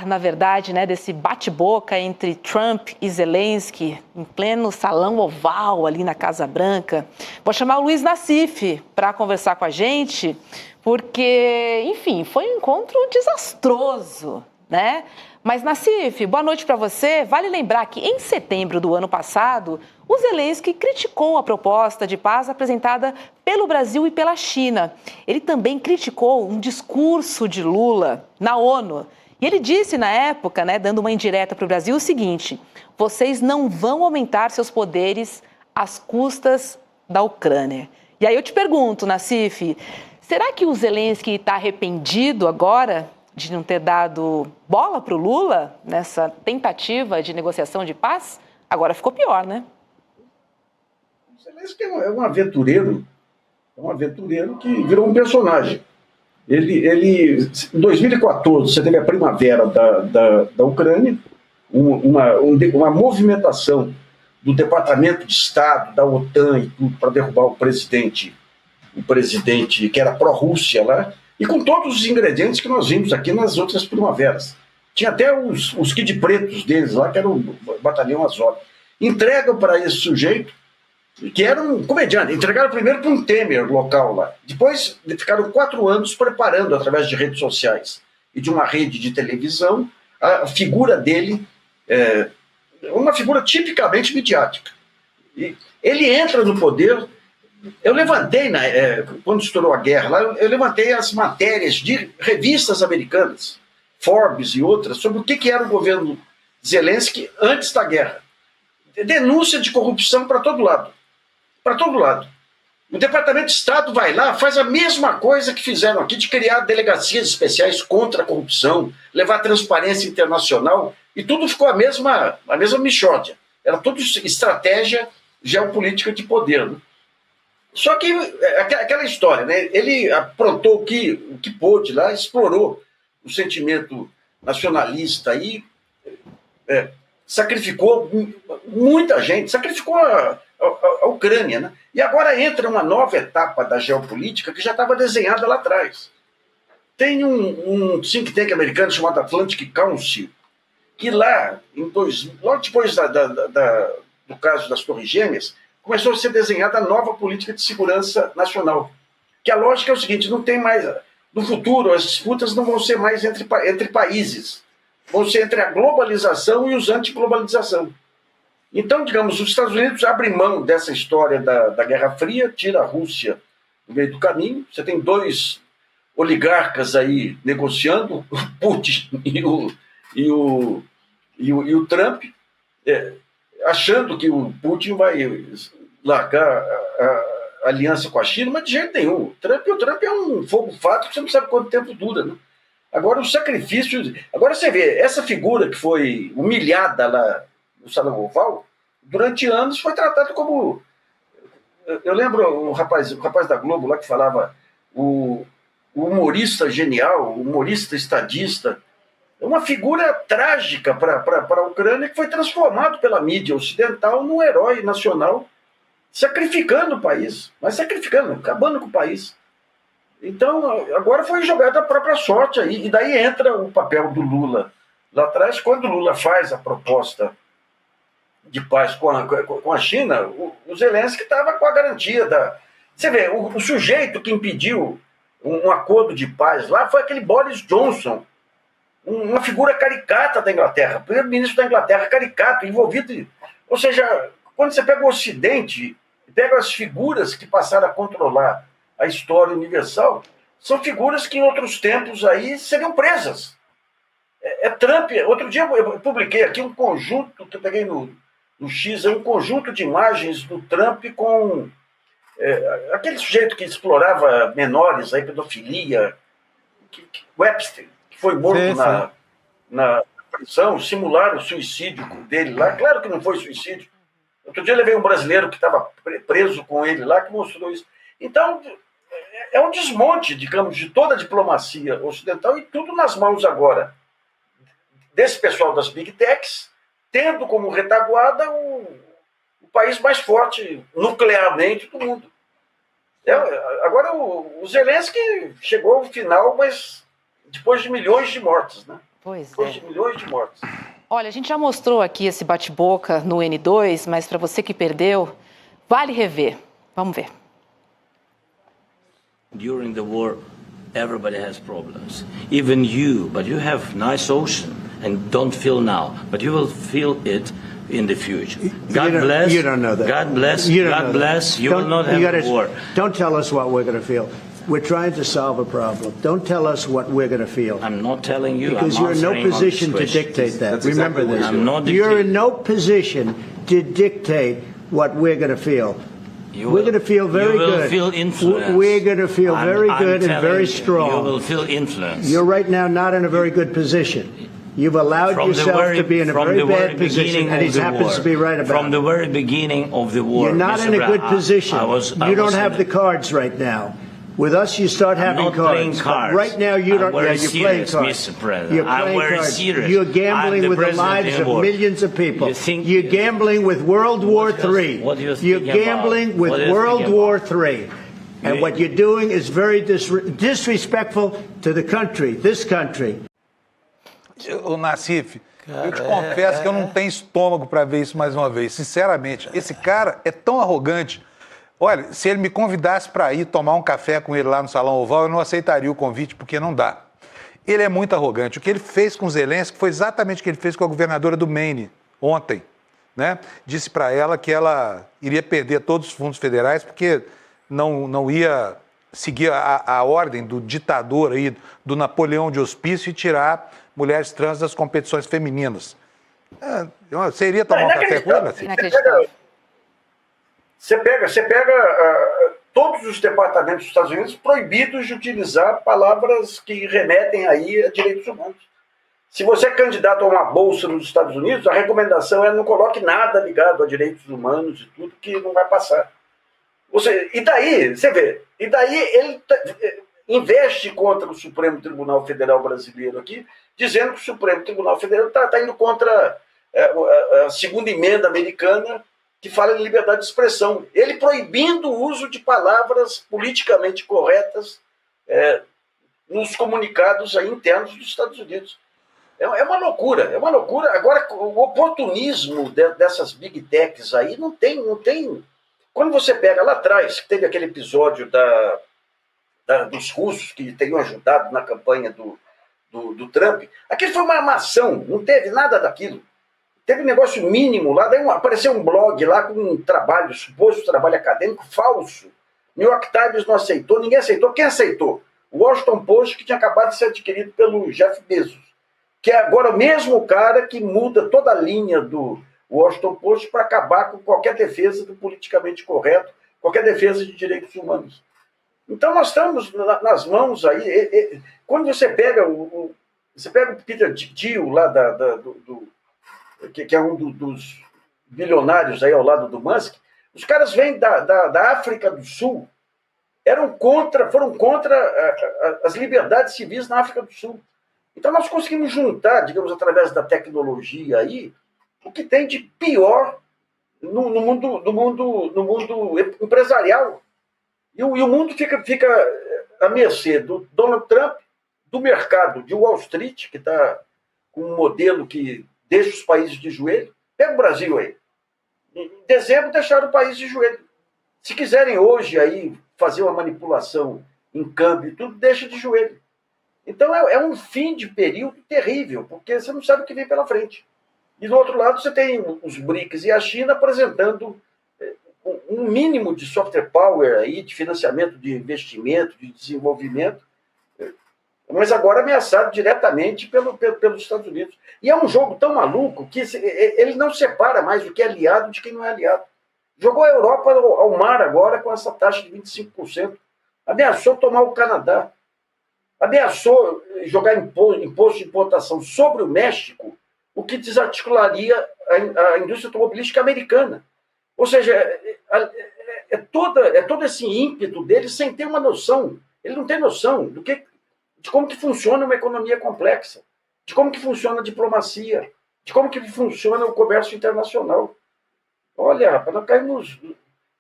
Na verdade, né, desse bate-boca entre Trump e Zelensky, em pleno salão oval ali na Casa Branca. Vou chamar o Luiz Nassif para conversar com a gente, porque, enfim, foi um encontro desastroso, né? Mas, Nassif, boa noite para você. Vale lembrar que em setembro do ano passado, o Zelensky criticou a proposta de paz apresentada pelo Brasil e pela China. Ele também criticou um discurso de Lula na ONU. E ele disse na época, né, dando uma indireta para o Brasil, o seguinte: vocês não vão aumentar seus poderes às custas da Ucrânia. E aí eu te pergunto, Nassif, será que o Zelensky está arrependido agora de não ter dado bola para o Lula nessa tentativa de negociação de paz? Agora ficou pior, né? O Zelensky é um aventureiro que virou um personagem. Em 2014, você teve a primavera da Ucrânia, uma movimentação do Departamento de Estado, da OTAN e tudo, para derrubar o presidente que era pró-Rússia lá, e com todos os ingredientes que nós vimos aqui nas outras primaveras. Tinha até os Kid Pretos deles lá, que era o Batalhão Azov. Entregam para esse sujeito, que era um comediante. Entregaram primeiro para um Temer local lá. Depois ficaram 4 anos preparando, através de redes sociais e de uma rede de televisão, a figura dele, uma figura tipicamente midiática. E ele entra no poder. Eu levantei, quando estourou a guerra lá, eu levantei as matérias de revistas americanas, Forbes e outras, sobre o que era o governo Zelensky antes da guerra. Denúncia de corrupção para todo lado. Para todo lado. O Departamento de Estado vai lá, faz a mesma coisa que fizeram aqui, de criar delegacias especiais contra a corrupção, levar transparência internacional, e tudo ficou a mesma mixórdia. Era tudo estratégia geopolítica de poder. Né? Só que aquela história, né? Ele aprontou o que pôde lá, explorou o sentimento nacionalista e sacrificou muita gente, sacrificou a Ucrânia, né? E agora entra uma nova etapa da geopolítica que já estava desenhada lá atrás. Tem um think tank americano chamado Atlantic Council, que lá, logo depois do caso das Torres Gêmeas, começou a ser desenhada a nova política de segurança nacional. Que a lógica é o seguinte: não tem mais. No futuro, as disputas não vão ser mais entre países, vão ser entre a globalização e os anti-globalização. Então, digamos, os Estados Unidos abrem mão dessa história da Guerra Fria, tira a Rússia no meio do caminho. Você tem 2 oligarcas aí negociando, o Putin e o Trump, achando que o Putin vai largar a aliança com a China, mas de jeito nenhum. O Trump é um fogo-fato que você não sabe quanto tempo dura. Né? Agora, o sacrifício... Agora você vê, essa figura que foi humilhada lá no Salão Oval, durante anos foi tratado como... Eu lembro o rapaz da Globo lá que falava o humorista genial, o humorista estadista. É uma figura trágica para a Ucrânia, que foi transformado pela mídia ocidental num herói nacional, sacrificando o país, mas sacrificando, acabando com o país. Então, agora foi jogada a própria sorte aí, e daí entra o papel do Lula. Lá atrás, quando o Lula faz a proposta de paz com a China, o Zelensky estava com a garantia da... Você vê, o sujeito que impediu um acordo de paz lá foi aquele Boris Johnson, uma figura caricata da Inglaterra, primeiro-ministro da Inglaterra, caricato, envolvido... Ou seja, quando você pega o Ocidente, pega as figuras que passaram a controlar a história universal, são figuras que em outros tempos aí seriam presas. Trump. Outro dia eu publiquei aqui um conjunto, que eu peguei no X, um conjunto de imagens do Trump com aquele sujeito que explorava menores, aí, pedofilia, Webster, que foi morto na prisão, simularam o suicídio dele lá. Claro que não foi suicídio. Outro dia eu levei um brasileiro que estava preso com ele lá, que mostrou isso. Então, é um desmonte, digamos, de toda a diplomacia ocidental, e tudo nas mãos agora desse pessoal das Big Techs, tendo como retaguarda o país mais forte nuclearmente do mundo. Agora o Zelensky chegou ao final, mas depois de milhões de mortes, né? Pois Depois de milhões de mortes. Olha, a gente já mostrou aqui esse bate-boca no N2, mas para você que perdeu, vale rever. Vamos ver. During the war, everybody has problems. Even you, but you have nice ocean and don't feel now, but you will feel it in the future. God bless. You don't know that. God bless. God bless. You will not have a war. Don't tell us what we're going to feel. We're trying to solve a problem. Don't tell us what we're going to feel. I'm not telling you. Because you're in no position to dictate that. Remember this. I'm not dictating. You're in no position to dictate what we're going to feel. We're going to feel very good. You will feel influence. We're going to feel very good and very strong. You will feel influence. You're right now not in a very good position. You've allowed yourself to be in a very bad position, and he happens to be right about it. From the very beginning of the war. You're not in a good position. You don't have the cards right now. With us, you start having cards. Right now, you don't. Yeah, you're playing cards. Mr. President. You're playing cards. You're gambling with the lives of millions of people. You're gambling with World War III. You're gambling with World War III. And what you're doing is very disrespectful to the country, this country. Ô, Nassif, eu te confesso que eu não tenho estômago para ver isso mais uma vez. Sinceramente, esse cara é tão arrogante. Olha, se ele me convidasse para ir tomar um café com ele lá no Salão Oval, eu não aceitaria o convite, porque não dá. Ele é muito arrogante. O que ele fez com Zelensky foi exatamente o que ele fez com a governadora do Maine ontem, né? Disse para ela que ela iria perder todos os fundos federais porque não ia seguir a ordem do ditador aí, do Napoleão de Hospício, e tirar mulheres trans das competições femininas. Você iria tomar um café com ele? Inacreditável. Você pega todos os departamentos dos Estados Unidos proibidos de utilizar palavras que remetem aí a direitos humanos. Se você é candidato a uma bolsa nos Estados Unidos, a recomendação é não coloque nada ligado a direitos humanos e tudo, que não vai passar. E daí, você vê, ele investe contra o Supremo Tribunal Federal brasileiro aqui, dizendo que o Supremo Tribunal Federal está indo contra a segunda emenda americana, que fala em liberdade de expressão. Ele proibindo o uso de palavras politicamente corretas nos comunicados aí internos dos Estados Unidos. É uma loucura, é uma loucura. Agora, o oportunismo dessas big techs aí não tem. Quando você pega lá atrás, que teve aquele episódio dos russos que teriam ajudado na campanha do Trump, aquilo foi uma armação, não teve nada daquilo. Teve um negócio mínimo lá, daí apareceu um blog lá com um trabalho, suposto trabalho acadêmico falso. New York Times não aceitou, ninguém aceitou. Quem aceitou? O Washington Post, que tinha acabado de ser adquirido pelo Jeff Bezos, que é agora o mesmo cara que muda toda a linha do Washington Post para acabar com qualquer defesa do politicamente correto, qualquer defesa de direitos humanos. Então nós estamos nas mãos aí. Quando você pega o Peter Thiel lá que é um dos bilionários aí ao lado do Musk, os caras vêm da África do Sul, foram contra as liberdades civis na África do Sul. Então nós conseguimos juntar, digamos, através da tecnologia aí, o que tem de pior no mundo empresarial. E o mundo fica à mercê do Donald Trump, do mercado de Wall Street, que está com um modelo que deixa os países de joelho. Pega o Brasil aí. Em dezembro deixaram o país de joelho. Se quiserem hoje aí fazer uma manipulação em câmbio e tudo, deixa de joelho. Então é um fim de período terrível, porque você não sabe o que vem pela frente. E do outro lado você tem os BRICS e a China apresentando um mínimo de software power aí, de financiamento de investimento, de desenvolvimento, mas agora ameaçado diretamente pelos Estados Unidos. E é um jogo tão maluco que ele não separa mais o que é aliado de quem não é aliado. Jogou a Europa ao mar agora com essa taxa de 25%. Ameaçou tomar o Canadá. Ameaçou jogar imposto de importação sobre o México, o que desarticularia a indústria automobilística americana. Ou seja, é todo esse ímpeto dele sem ter uma noção. Ele não tem noção de como que funciona uma economia complexa, de como que funciona a diplomacia, de como que funciona o comércio internacional. Olha, rapaz, nós caímos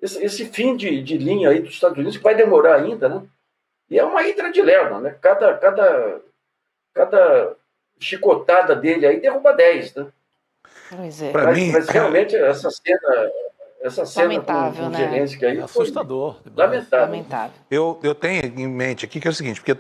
esse fim de linha aí dos Estados Unidos, que vai demorar ainda, né? E é uma hidra de lerna, né? Cada chicotada dele aí derruba 10, né? Pois é. Mas realmente essa cena lamentável, com né? Zelensky aí assustador. Lamentável. Eu tenho em mente aqui que é o seguinte, porque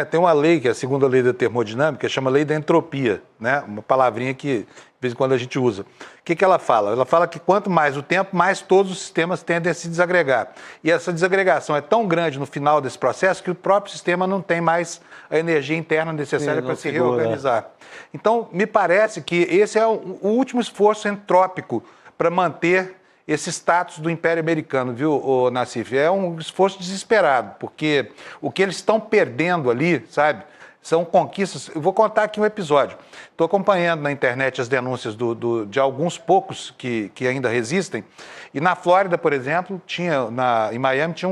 tem uma lei, que é a segunda lei da termodinâmica, que chama lei da entropia, né? Uma palavrinha que de vez em quando a gente usa. O que ela fala? Ela fala que quanto mais o tempo, mais todos os sistemas tendem a se desagregar. E essa desagregação é tão grande no final desse processo que o próprio sistema não tem mais a energia interna necessária para se reorganizar. Então, me parece que esse é o último esforço entrópico para manter esse status do Império Americano, viu, Nassif? É um esforço desesperado, porque o que eles estão perdendo ali, sabe, são conquistas. Eu vou contar aqui um episódio. Estou acompanhando na internet as denúncias de alguns poucos que ainda resistem. E na Flórida, por exemplo, em Miami, tinha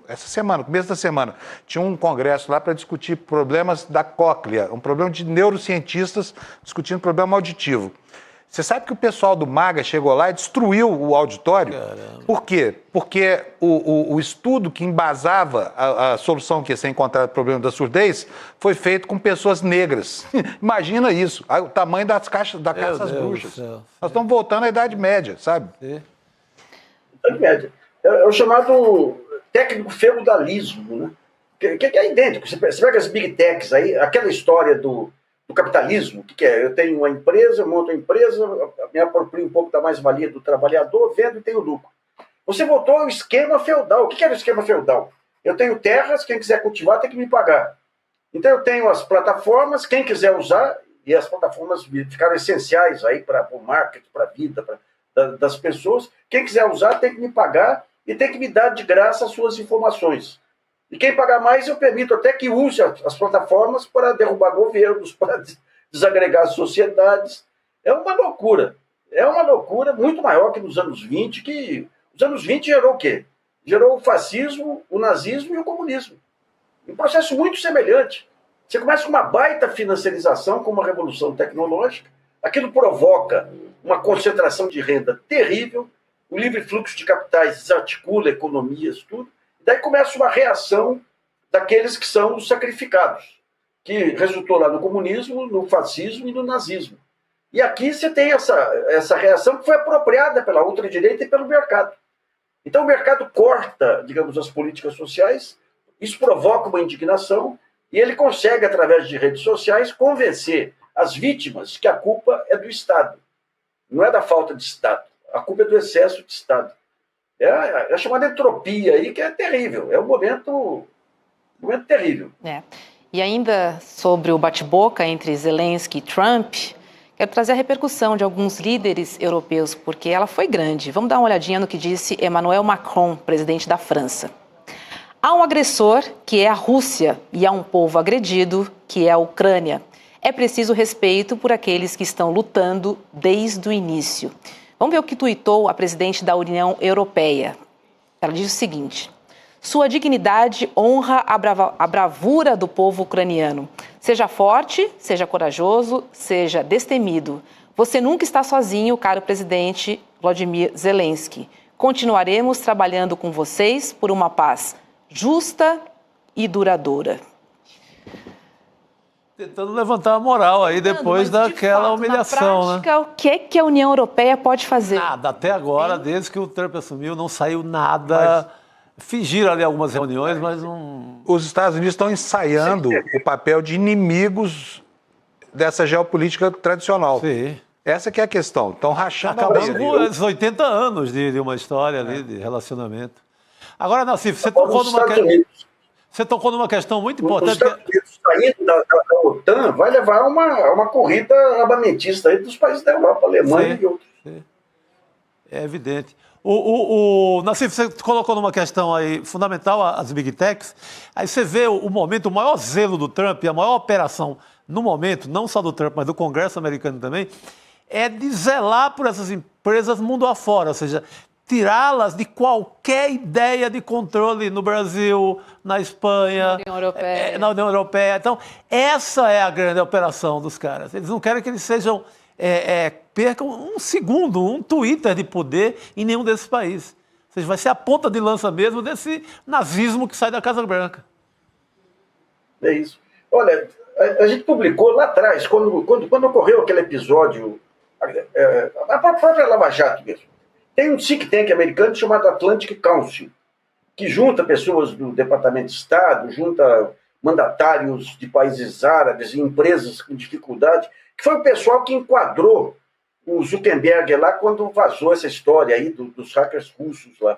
essa semana, no começo da semana, tinha um congresso lá para discutir problemas da cóclea, um problema de neurocientistas discutindo problema auditivo. Você sabe que o pessoal do MAGA chegou lá e destruiu o auditório? Caramba. Por quê? Porque o estudo que embasava a solução que ia ser encontrada para o problema da surdez foi feito com pessoas negras. Imagina isso, o tamanho da caça às bruxas. Nós estamos voltando à Idade Média, sabe? Idade Média. É o chamado técnico feudalismo, né? Que é idêntico. Você pega as big techs aí, aquela história do capitalismo, o que é? Eu tenho uma empresa, monto uma empresa, me aproprio um pouco da mais-valia do trabalhador, vendo e tenho lucro. Você voltou ao esquema feudal. O que era o esquema feudal? Eu tenho terras, quem quiser cultivar tem que me pagar. Então eu tenho as plataformas, quem quiser usar, e as plataformas ficaram essenciais aí para o marketing, para a vida das pessoas, quem quiser usar tem que me pagar e tem que me dar de graça as suas informações. E quem pagar mais, eu permito até que use as plataformas para derrubar governos, para desagregar as sociedades. É uma loucura. É uma loucura muito maior que nos anos 20, que os anos 20 gerou o quê? Gerou o fascismo, o nazismo e o comunismo. Um processo muito semelhante. Você começa com uma baita financiarização, com uma revolução tecnológica, aquilo provoca uma concentração de renda terrível, o livre fluxo de capitais desarticula economias, tudo. Daí começa uma reação daqueles que são os sacrificados, que resultou lá no comunismo, no fascismo e no nazismo. E aqui você tem essa reação que foi apropriada pela ultradireita e pelo mercado. Então o mercado corta, digamos, as políticas sociais, isso provoca uma indignação e ele consegue, através de redes sociais, convencer as vítimas que a culpa é do Estado. Não é da falta de Estado, a culpa é do excesso de Estado. É a chamada entropia aí, que é terrível. É um momento terrível. E ainda sobre o bate-boca entre Zelensky e Trump, quero trazer a repercussão de alguns líderes europeus, porque ela foi grande. Vamos dar uma olhadinha no que disse Emmanuel Macron, presidente da França. Há um agressor, que é a Rússia, e há um povo agredido, que é a Ucrânia. É preciso respeito por aqueles que estão lutando desde o início. Vamos ver o que tuitou a presidente da União Europeia. Ela diz o seguinte: sua dignidade honra a bravura do povo ucraniano. Seja forte, seja corajoso, seja destemido. Você nunca está sozinho, caro presidente Volodymyr Zelensky. Continuaremos trabalhando com vocês por uma paz justa e duradoura. Tentando levantar a moral aí depois daquela humilhação, na prática, né? O que a União Europeia pode fazer? Nada, até agora, desde que o Trump assumiu, não saiu nada. Fingiram ali algumas reuniões, mas não... Os Estados Unidos estão ensaiando o papel de inimigos dessa geopolítica tradicional. Sim. Essa que é a questão. Estão rachando acabando com os 80 anos de uma história ali, de relacionamento. Agora, Nassif, você tocou numa questão muito importante. Os Estados Unidos saindo da OTAN vai levar uma corrida armamentista aí dos países da Europa, Alemanha e outros. Sim. É evidente. Nassif, você colocou numa questão aí fundamental, as Big Techs. Aí você vê o momento, o maior zelo do Trump, e a maior operação no momento, não só do Trump, mas do Congresso americano também, é de zelar por essas empresas mundo afora, ou seja, tirá-las de qualquer ideia de controle no Brasil, na Espanha, na União Europeia. Então, essa é a grande operação dos caras. Eles não querem que eles sejam, percam um segundo, um Twitter de poder em nenhum desses países. Ou seja, vai ser a ponta de lança mesmo desse nazismo que sai da Casa Branca. É isso. Olha, a gente publicou lá atrás, quando ocorreu aquele episódio, a própria Lava Jato mesmo. Tem um think tank americano chamado Atlantic Council, que junta pessoas do Departamento de Estado, junta mandatários de países árabes e empresas com dificuldade, que foi o pessoal que enquadrou o Zuckerberg lá quando vazou essa história aí dos hackers russos lá.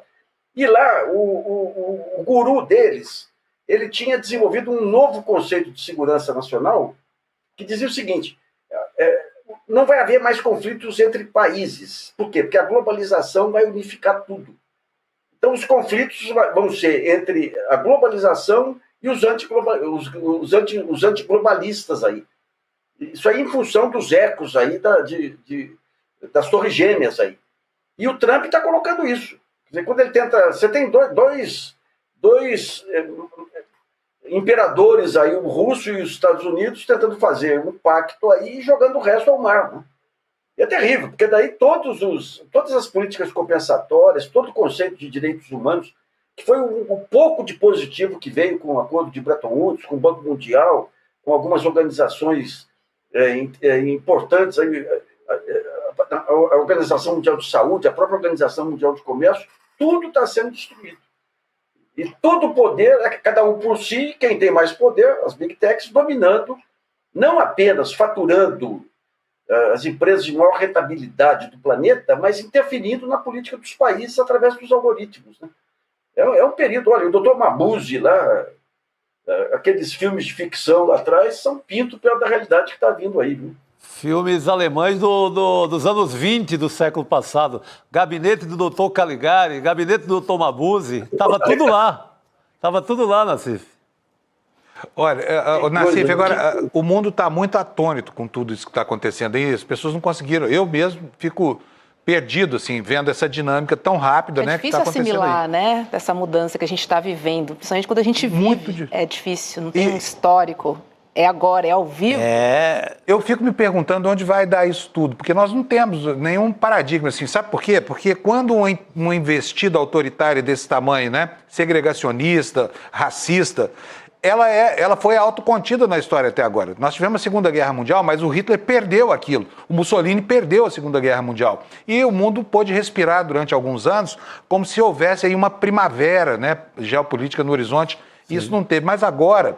E lá, o guru deles, ele tinha desenvolvido um novo conceito de segurança nacional que dizia o seguinte: não vai haver mais conflitos entre países. Por quê? Porque a globalização vai unificar tudo. Então, os conflitos vão ser entre a globalização e os antiglobalistas aí. Isso aí em função dos ecos aí das torres gêmeas aí. E o Trump está colocando isso. Quer dizer, quando ele tenta... Você tem dois imperadores aí, o russo e os Estados Unidos, tentando fazer um pacto aí e jogando o resto ao mar, né? E é terrível, porque daí todas as políticas compensatórias, todo o conceito de direitos humanos, que foi o pouco de positivo que veio com o acordo de Bretton Woods, com o Banco Mundial, com algumas organizações importantes, a Organização Mundial de Saúde, a própria Organização Mundial de Comércio, tudo está sendo destruído. E todo o poder, cada um por si, quem tem mais poder, as Big Techs, dominando, não apenas faturando as empresas de maior rentabilidade do planeta, mas interferindo na política dos países através dos algoritmos, né? É um período, olha, o Dr. Mabuse lá, aqueles filmes de ficção lá atrás, são pinto perto da realidade que está vindo aí, viu? Filmes alemães dos anos 20 do século passado. Gabinete do Dr. Caligari, Gabinete do Dr. Mabuse, estava tudo lá. Estava tudo lá, Nassif. Olha, Nassif, agora, o mundo está muito atônito com tudo isso que está acontecendo aí. As pessoas não conseguiram. Eu mesmo fico perdido, assim, vendo essa dinâmica tão rápida, né? É difícil assimilar, né? Dessa mudança que a gente está vivendo. Principalmente quando a gente vive. É difícil, não tem um histórico. É agora, é ao vivo. Eu fico me perguntando onde vai dar isso tudo, porque nós não temos nenhum paradigma assim. Sabe por quê? Porque quando um investido autoritário desse tamanho, né, segregacionista, racista, ela foi autocontida na história até agora. Nós tivemos a Segunda Guerra Mundial, mas o Hitler perdeu aquilo. O Mussolini perdeu a Segunda Guerra Mundial. E o mundo pôde respirar durante alguns anos como se houvesse aí uma primavera, né, geopolítica no horizonte. Sim. Isso não teve. Mas agora,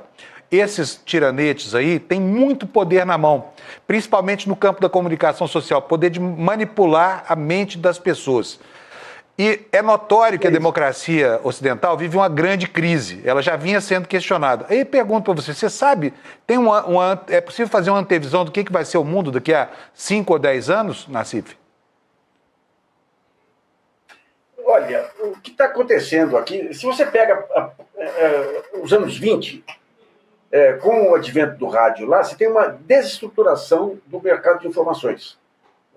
esses tiranetes aí têm muito poder na mão, principalmente no campo da comunicação social, poder de manipular a mente das pessoas. E é notório que a democracia ocidental vive uma grande crise. Ela já vinha sendo questionada. Aí pergunto para você, você sabe, é possível fazer uma antevisão do que vai ser o mundo daqui a 5 ou 10 anos, Nassif? Olha, o que está acontecendo aqui, se você pega os anos 20, com o advento do rádio lá, você tem uma desestruturação do mercado de informações.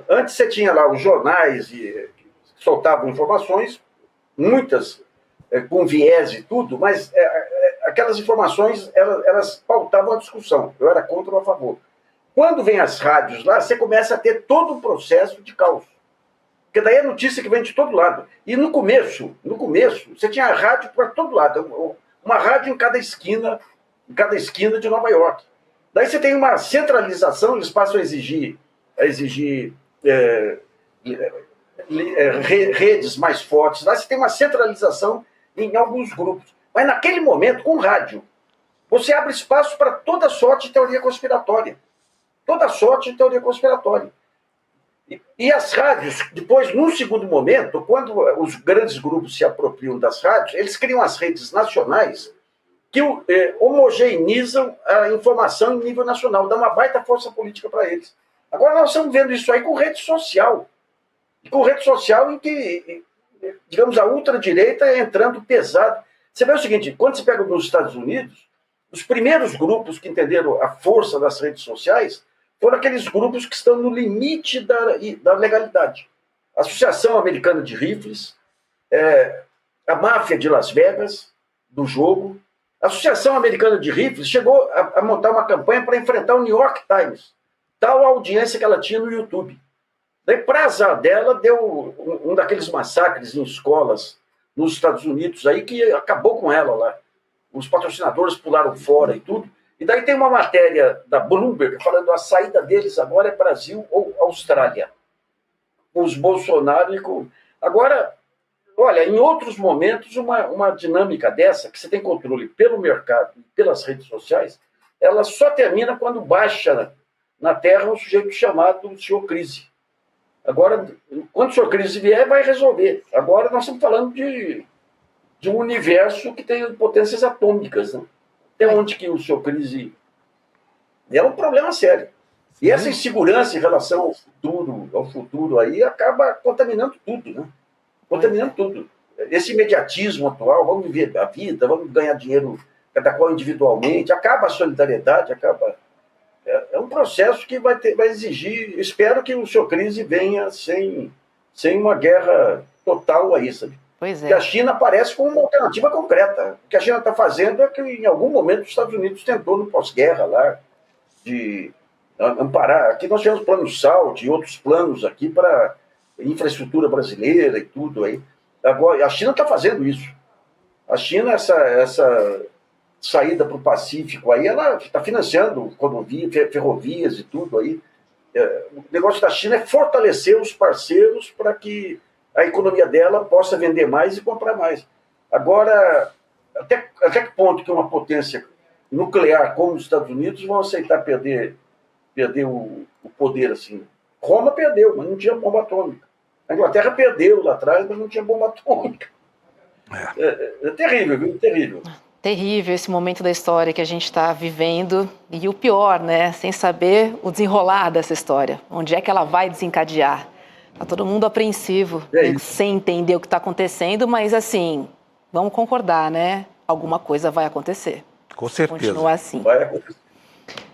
Antes você tinha lá os jornais que soltavam informações, muitas com viés e tudo, mas aquelas informações, elas pautavam a discussão. Eu era contra ou a favor. Quando vem as rádios lá, você começa a ter todo um processo de caos. Porque daí é notícia que vem de todo lado. E no começo, você tinha rádio para todo lado. Uma rádio em cada esquina de Nova York. Daí você tem uma centralização, eles passam a exigir redes mais fortes. Daí você tem uma centralização em alguns grupos. Mas naquele momento, com rádio, você abre espaço para toda sorte de teoria conspiratória. Toda sorte de teoria conspiratória. E as rádios, depois, num segundo momento, quando os grandes grupos se apropriam das rádios, eles criam as redes nacionais que homogeneizam a informação em nível nacional, dá uma baita força política para eles. Agora nós estamos vendo isso aí com rede social. Com rede social em que, digamos, a ultradireita entrando pesado. Você vê o seguinte, quando você pega nos Estados Unidos, os primeiros grupos que entenderam a força das redes sociais foram aqueles grupos que estão no limite da legalidade. A Associação Americana de Rifles, a máfia de Las Vegas, do jogo. A Associação Americana de Rifles chegou a montar uma campanha para enfrentar o New York Times, tal a audiência que ela tinha no YouTube. Daí, para azar dela, deu um daqueles massacres em escolas nos Estados Unidos aí que acabou com ela lá. Os patrocinadores pularam fora e tudo. E daí tem uma matéria da Bloomberg falando a saída deles agora é Brasil ou Austrália. Com os Bolsonaro e com... Agora, olha, em outros momentos, uma dinâmica dessa, que você tem controle pelo mercado e pelas redes sociais, ela só termina quando baixa na Terra um sujeito chamado senhor Crise. Agora, quando o senhor Crise vier, vai resolver. Agora nós estamos falando de um universo que tem potências atômicas, né? Até onde que o senhor Crise... É um problema sério. E essa insegurança em relação ao futuro aí, acaba contaminando tudo, né? Contaminando tudo. Esse imediatismo atual, vamos viver a vida, vamos ganhar dinheiro cada qual individualmente, acaba a solidariedade, acaba... É um processo que vai exigir... Espero que o senhor Crise venha sem uma guerra total aí, sabe? Pois é. Que a China aparece como uma alternativa concreta. O que a China está fazendo é que, em algum momento, os Estados Unidos tentou, no pós-guerra, lá, de amparar. Aqui nós tivemos plano SALT e outros planos aqui para infraestrutura brasileira e tudo aí. Agora, a China está fazendo isso. A China, essa saída para o Pacífico aí, ela está financiando rodovias, ferrovias e tudo aí. O negócio da China é fortalecer os parceiros para que a economia dela possa vender mais e comprar mais. Agora, até que ponto que uma potência nuclear como os Estados Unidos vão aceitar perder o poder assim? Roma perdeu, mas não tinha bomba atômica. A Inglaterra perdeu lá atrás, mas não tinha bomba atômica. É terrível, viu? Terrível. Terrível esse momento da história que a gente está vivendo. E o pior, né? Sem saber o desenrolar dessa história. Onde é que ela vai desencadear? Está todo mundo apreensivo, sem entender o que está acontecendo, mas assim, vamos concordar, né? Alguma coisa vai acontecer. Com certeza. Continua assim. Vai acontecer.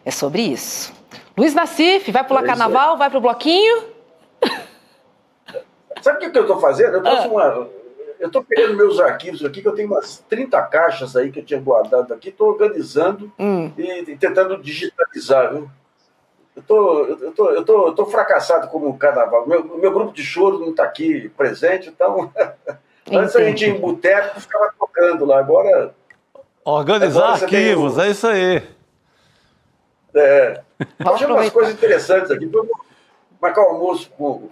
É sobre isso. Luiz Nassif, vai pular carnaval, vai pro bloquinho? Sabe o que eu estou fazendo? Eu estou pegando meus arquivos aqui, que eu tenho umas 30 caixas aí que eu tinha guardado aqui, estou organizando e tentando digitalizar, viu? Eu tô fracassado como carnaval. Meu grupo de choro não está aqui presente, então... Antes a gente ia em boteco, ficava tocando lá. Agora... Organizar arquivos, é isso aí. Achei umas coisas interessantes aqui. Vou marcar um almoço com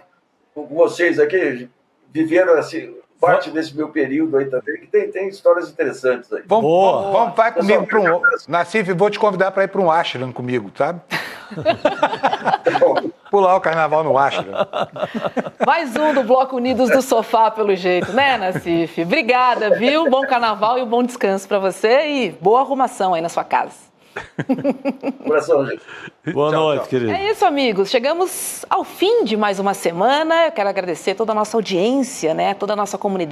vocês aqui. Viveram assim, parte desse meu período aí também, que tem histórias interessantes aí. Vai comigo para um... Nassif, vou te convidar para ir para um ashram comigo, sabe? Pular o carnaval no ashram. Mais um do Bloco Unidos do Sofá, pelo jeito, né, Nassif? Obrigada, viu? Bom carnaval e um bom descanso para você e boa arrumação aí na sua casa. Coração, gente. Boa noite, querido. É isso, amigos. Chegamos ao fim de mais uma semana. Eu quero agradecer toda a nossa audiência, né? Toda a nossa comunidade.